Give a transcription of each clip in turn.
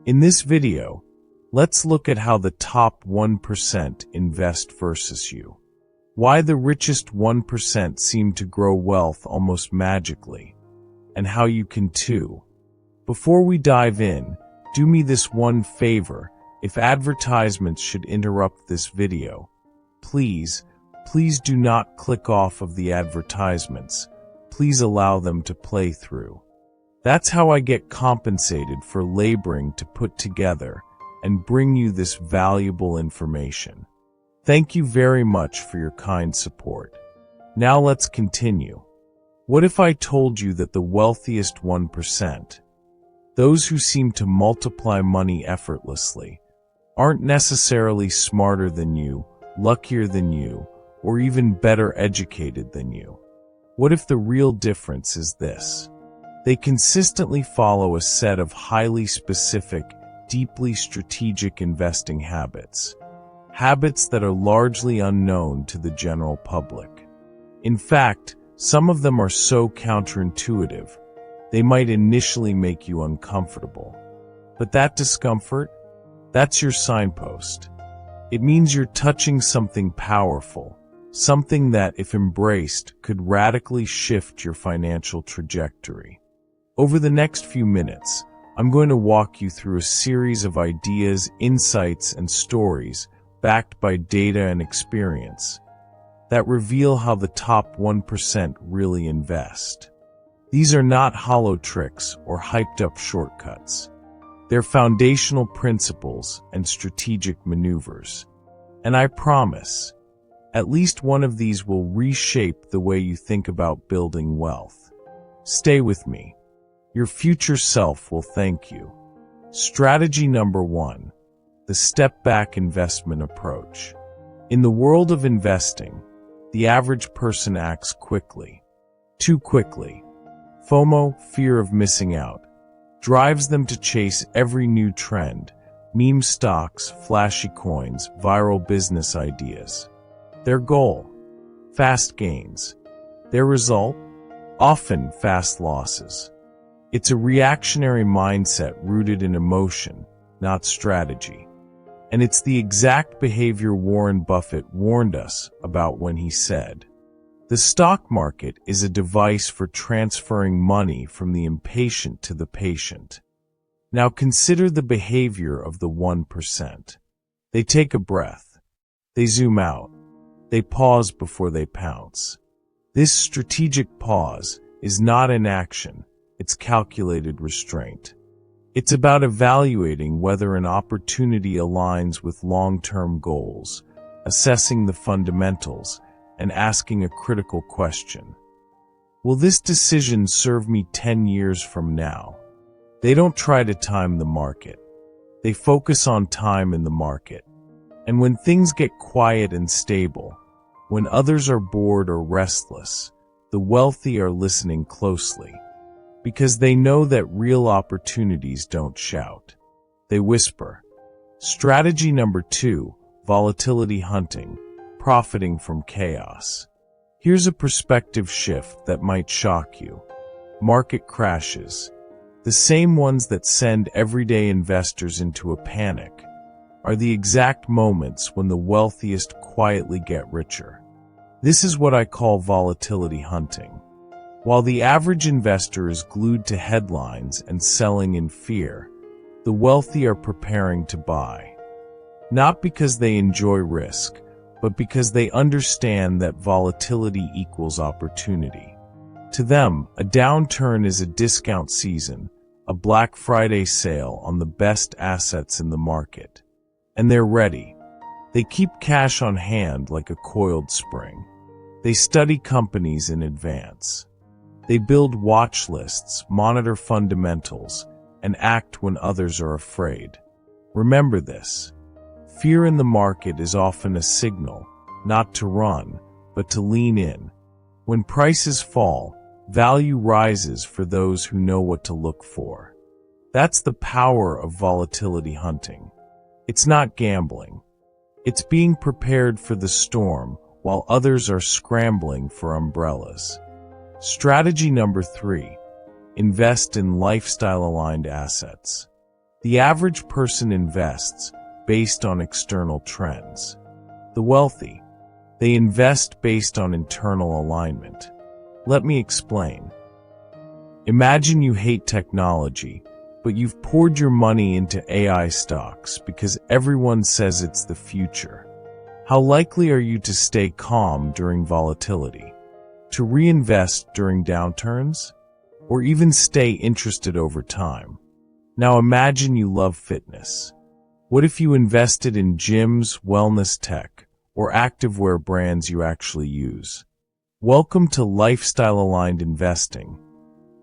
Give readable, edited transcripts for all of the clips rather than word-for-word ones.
In this video, let's look at how the top 1% invest versus you. Why the richest 1% seem to grow wealth almost magically, and how you can too. Before we dive in, do me this one favor. If advertisements should interrupt this video, please do not click off of the advertisements. Please allow them to play through. That's how I get compensated for laboring to put together and bring you this valuable information. Thank you very much for your kind support. Now let's continue. What if I told you that the wealthiest 1%, those who seem to multiply money effortlessly, aren't necessarily smarter than you, luckier than you, or even better educated than you? What if the real difference is this? They consistently follow a set of highly specific, deeply strategic investing habits. Habits that are largely unknown to the general public. In fact, some of them are so counterintuitive, they might initially make you uncomfortable. But that discomfort, that's your signpost. It means you're touching something powerful, something that, if embraced, could radically shift your financial trajectory. Over the next few minutes, I'm going to walk you through a series of ideas, insights, and stories backed by data and experience that reveal how the top 1% really invest. These are not hollow tricks or hyped-up shortcuts. They're foundational principles and strategic maneuvers. And I promise, at least one of these will reshape the way you think about building wealth. Stay with me. Your future self will thank you. Strategy number 1. The step-back investment approach. In the world of investing, the average person acts quickly. Too quickly. FOMO, fear of missing out, drives them to chase every new trend, meme stocks, flashy coins, viral business ideas. Their goal? Fast gains. Their result? Often fast losses. It's a reactionary mindset rooted in emotion, not strategy. And it's the exact behavior Warren Buffett warned us about when he said, "The stock market is a device for transferring money from the impatient to the patient." Now consider the behavior of the 1%. They take a breath. They zoom out. They pause before they pounce. This strategic pause is not inaction, it's calculated restraint. It's about evaluating whether an opportunity aligns with long-term goals, assessing the fundamentals, and asking a critical question. Will this decision serve me 10 years from now? They don't try to time the market. They focus on time in the market. And when things get quiet and stable, when others are bored or restless, the wealthy are listening closely. Because they know that real opportunities don't shout. They whisper. Strategy number 2, volatility hunting. Profiting from chaos. Here's a perspective shift that might shock you. Market crashes, the same ones that send everyday investors into a panic, are the exact moments when the wealthiest quietly get richer. This is what I call volatility hunting. While the average investor is glued to headlines and selling in fear, the wealthy are preparing to buy. Not because they enjoy risk, but because they understand that volatility equals opportunity. To them, a downturn is a discount season, a Black Friday sale on the best assets in the market. And they're ready. They keep cash on hand like a coiled spring. They study companies in advance. They build watch lists, monitor fundamentals, and act when others are afraid. Remember this. Fear in the market is often a signal, not to run, but to lean in. When prices fall, value rises for those who know what to look for. That's the power of volatility hunting. It's not gambling. It's being prepared for the storm while others are scrambling for umbrellas. Strategy number 3. Invest in lifestyle-aligned assets. The average person invests based on external trends. The wealthy, they invest based on internal alignment. Let me explain. Imagine you hate technology, but you've poured your money into AI stocks because everyone says it's the future. How likely are you to stay calm during volatility, to reinvest during downturns, or even stay interested over time? Now imagine you love fitness. What if you invested in gyms, wellness tech, or activewear brands you actually use? Welcome to lifestyle-aligned investing,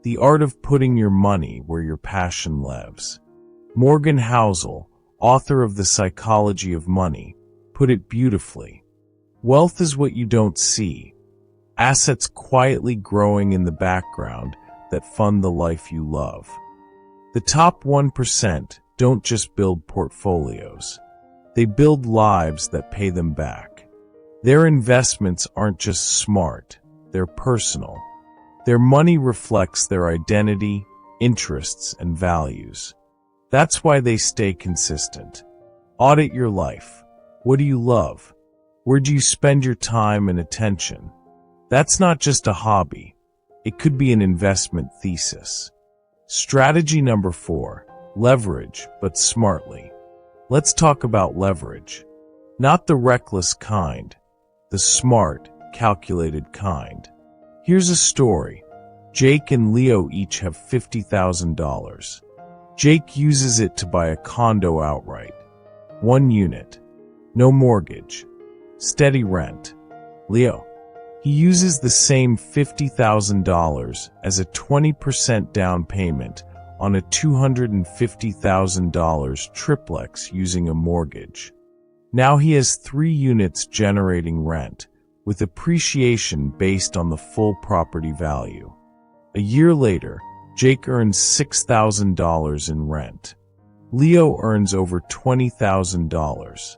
the art of putting your money where your passion lives. Morgan Housel, author of The Psychology of Money, put it beautifully. Wealth is what you don't see, assets quietly growing in the background that fund the life you love. The top 1% don't just build portfolios. They build lives that pay them back. Their investments aren't just smart, they're personal. Their money reflects their identity, interests, and values. That's why they stay consistent. Audit your life. What do you love? Where do you spend your time and attention? That's not just a hobby. It could be an investment thesis. Strategy number 4, leverage, but smartly. Let's talk about leverage. Not the reckless kind, the smart, calculated kind. Here's a story. Jake and Leo each have $50,000. Jake uses it to buy a condo outright. 1 unit. No mortgage. Steady rent. Leo. He uses the same $50,000 as a 20% down payment on a $250,000 triplex using a mortgage. Now he has 3 units generating rent, with appreciation based on the full property value. A year later, Jake earns $6,000 in rent. Leo earns over $20,000.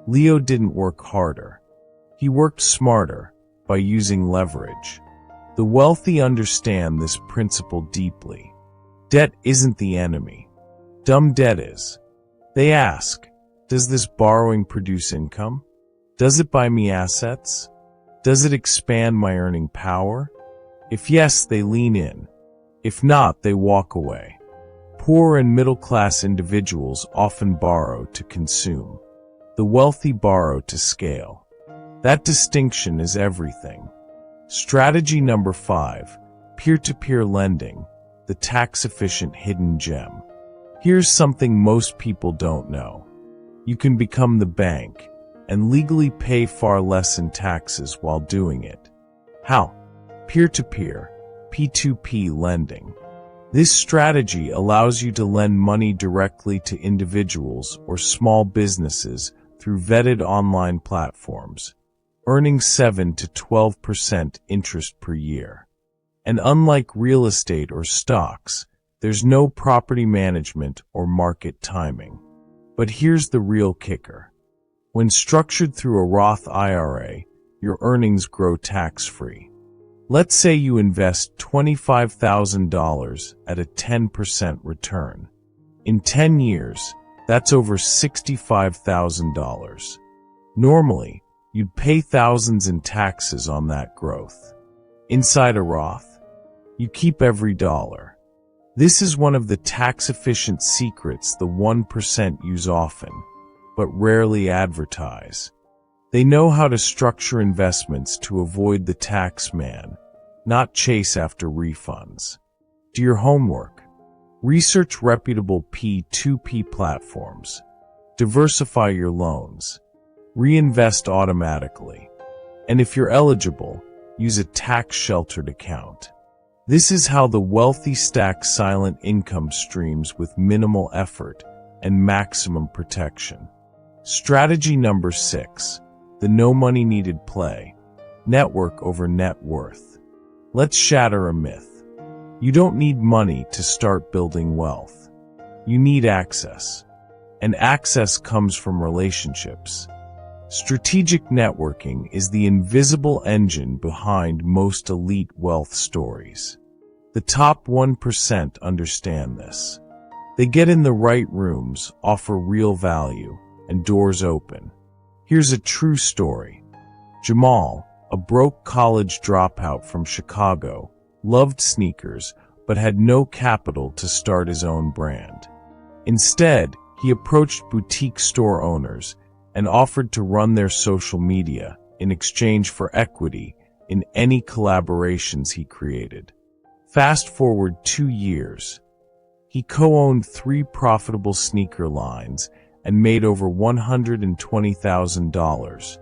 Leo didn't work harder. He worked smarter by using leverage. The wealthy understand this principle deeply. Debt isn't the enemy. Dumb debt is. They ask, does this borrowing produce income? Does it buy me assets? Does it expand my earning power? If yes, they lean in. If not, they walk away. Poor and middle-class individuals often borrow to consume. The wealthy borrow to scale. That distinction is everything. Strategy number 5, peer-to-peer lending, the tax-efficient hidden gem. Here's something most people don't know. You can become the bank and legally pay far less in taxes while doing it. How? Peer-to-peer, P2P lending. This strategy allows you to lend money directly to individuals or small businesses through vetted online platforms, earning 7 to 12% interest per year. And unlike real estate or stocks, there's no property management or market timing. But here's the real kicker. When structured through a Roth IRA, your earnings grow tax-free. Let's say you invest $25,000 at a 10% return. In 10 years, that's over $65,000. Normally, you'd pay thousands in taxes on that growth. Inside a Roth, you keep every dollar. This is one of the tax-efficient secrets the 1% use often, but rarely advertise. They know how to structure investments to avoid the tax man, not chase after refunds. Do your homework. Research reputable P2P platforms. Diversify your loans. Reinvest automatically. And if you're eligible, use a tax-sheltered account. This is how the wealthy stack silent income streams with minimal effort and maximum protection. Strategy number 6, the no money needed play, network over net worth. Let's shatter a myth. You don't need money to start building wealth. You need access. And access comes from relationships. Strategic networking is the invisible engine behind most elite wealth stories. The top 1% understand this. They get in the right rooms, offer real value, and doors open. Here's a true story. Jamal, a broke college dropout from Chicago, loved sneakers but had no capital to start his own brand. Instead, he approached boutique store owners and offered to run their social media in exchange for equity in any collaborations he created. Fast forward 2 years. He co-owned 3 profitable sneaker lines and made over $120,000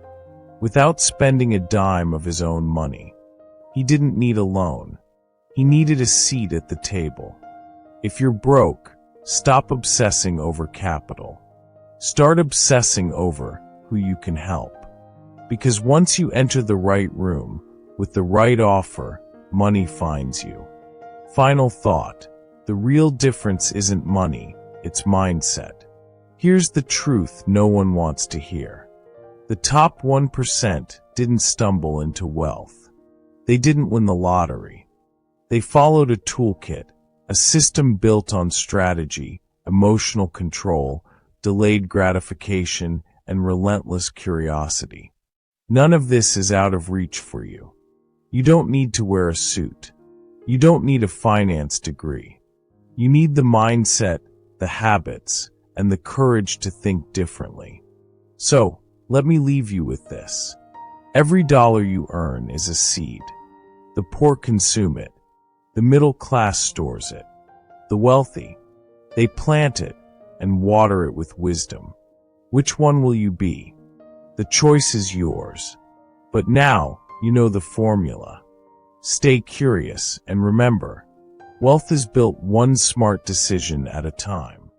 without spending a dime of his own money. He didn't need a loan. He needed a seat at the table. If you're broke, stop obsessing over capital. Start obsessing over who you can help. Because once you enter the right room with the right offer, money finds you. Final thought. The real difference isn't money, it's mindset. Here's the truth no one wants to hear. The top 1% didn't stumble into wealth. They didn't win the lottery. They followed a toolkit, a system built on strategy, emotional control, delayed gratification, and relentless curiosity. None of this is out of reach for you. You don't need to wear a suit. You don't need a finance degree. You need the mindset, the habits, and the courage to think differently. So, let me leave you with this. Every dollar you earn is a seed. The poor consume it. The middle class stores it. The wealthy, they plant it and water it with wisdom. Which one will you be? The choice is yours. But now, you know the formula. Stay curious and remember, wealth is built one smart decision at a time.